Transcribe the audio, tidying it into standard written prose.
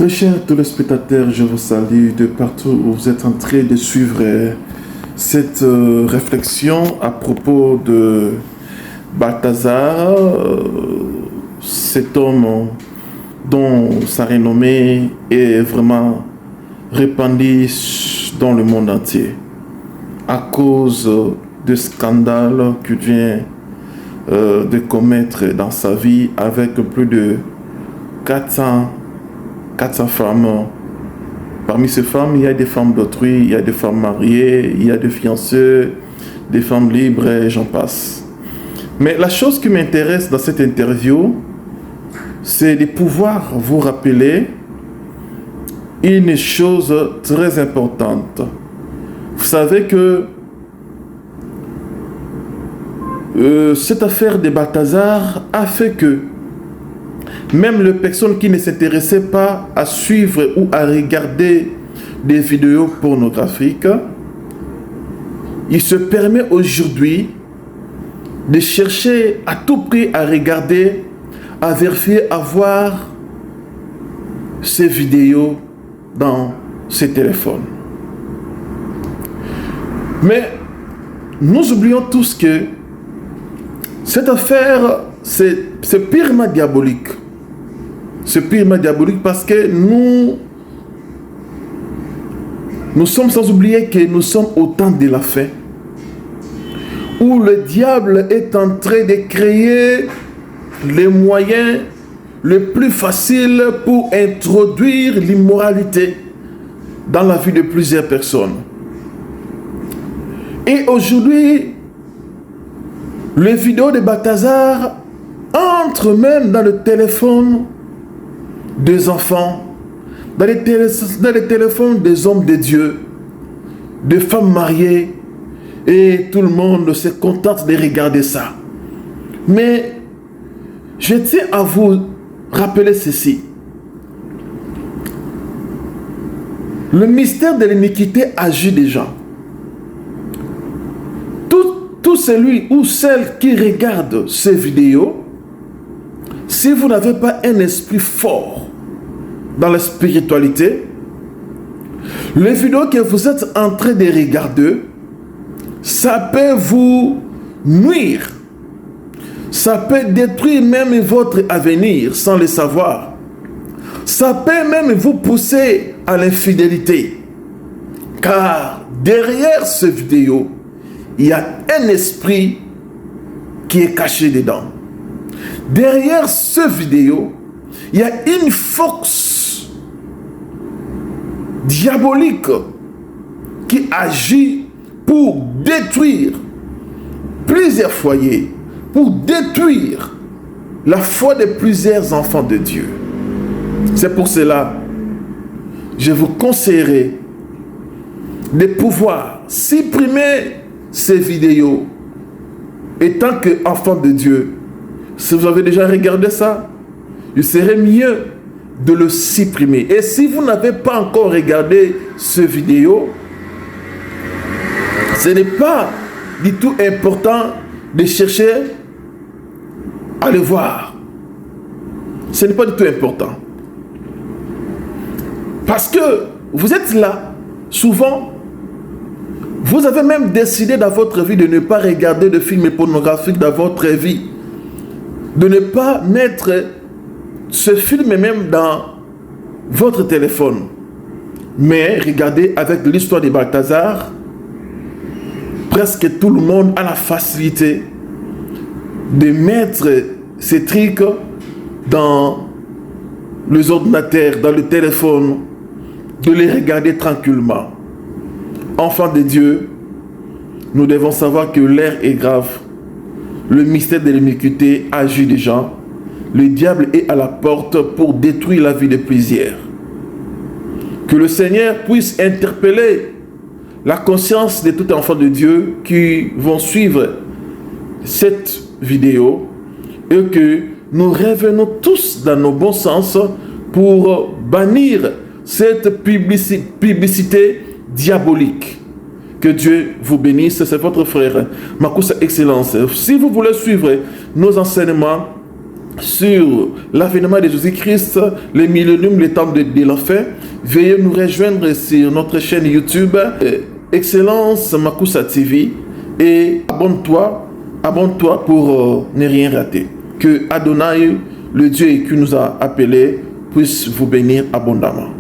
Très chers téléspectateurs, je vous salue de partout où vous êtes en train de suivre cette réflexion à propos de Balthazar, cet homme dont sa renommée est vraiment répandue dans le monde entier à cause de scandales qu'il vient de commettre dans sa vie avec plus de 400 femmes. Parmi ces femmes, il y a des femmes d'autrui, il y a des femmes mariées, il y a des fiancées, des femmes libres et j'en passe. Mais la chose qui m'intéresse dans cette interview, c'est de pouvoir vous rappeler une chose très importante. Vous savez que cette affaire de Balthazar a fait que même les personnes qui ne s'intéressaient pas à suivre ou à regarder des vidéos pornographiques, il se permet aujourd'hui de chercher à tout prix à regarder, à vérifier, à voir ces vidéos dans ces téléphones. Mais nous oublions tous que cette affaire, c'est purement diabolique. C'est purement diabolique parce que nous sommes sans oublier que nous sommes au temps de la fin où le diable est en train de créer les moyens les plus faciles pour introduire l'immoralité dans la vie de plusieurs personnes. Et aujourd'hui, les vidéos de Balthazar entrent même dans le téléphone des enfants, dans les téléphones des hommes de Dieu, des femmes mariées, et tout le monde se contente de regarder ça. Mais je tiens à vous rappeler ceci. Le mystère de l'iniquité agit déjà. Tout celui ou celle qui regarde ces vidéos, si vous n'avez pas un esprit fort dans la spiritualité, les vidéos que vous êtes en train de regarder, ça peut vous nuire. Ça peut détruire même votre avenir sans le savoir. Ça peut même vous pousser à l'infidélité. Car derrière ces vidéos, il y a un esprit qui est caché dedans. Derrière ce vidéo, il y a une force diabolique qui agit pour détruire plusieurs foyers, pour détruire la foi de plusieurs enfants de Dieu. C'est pour cela que je vous conseillerais de pouvoir supprimer ces vidéos. Et tant qu'enfant de Dieu, si vous avez déjà regardé ça, il serait mieux de le supprimer. Et si vous n'avez pas encore regardé ces vidéos, ce n'est pas du tout important de chercher à le voir. Ce n'est pas du tout important. Parce que vous êtes là, souvent, vous avez même décidé dans votre vie de ne pas regarder de films pornographiques dans votre vie. De ne pas mettre ce film même dans votre téléphone. Mais regardez, avec l'histoire de Balthazar, presque tout le monde a la facilité de mettre ces trucs dans les ordinateurs, dans le téléphone, de les regarder tranquillement. Enfants de Dieu, nous devons savoir que l'heure est grave. Le mystère de l'iniquité agit déjà. Le diable est à la porte pour détruire la vie de plusieurs. Que le Seigneur puisse interpeller la conscience de tout enfant de Dieu qui vont suivre cette vidéo et que nous revenons tous dans nos bons sens pour bannir cette publicité diabolique. Que Dieu vous bénisse. C'est votre frère Makusa Excellence. Si vous voulez suivre nos enseignements, sur l'avènement de Jésus-Christ, le millénium, le temps de la fin, veuillez nous rejoindre sur notre chaîne YouTube Excellence Makusa TV et abonne-toi pour ne rien rater. Que Adonai, le Dieu qui nous a appelés, puisse vous bénir abondamment.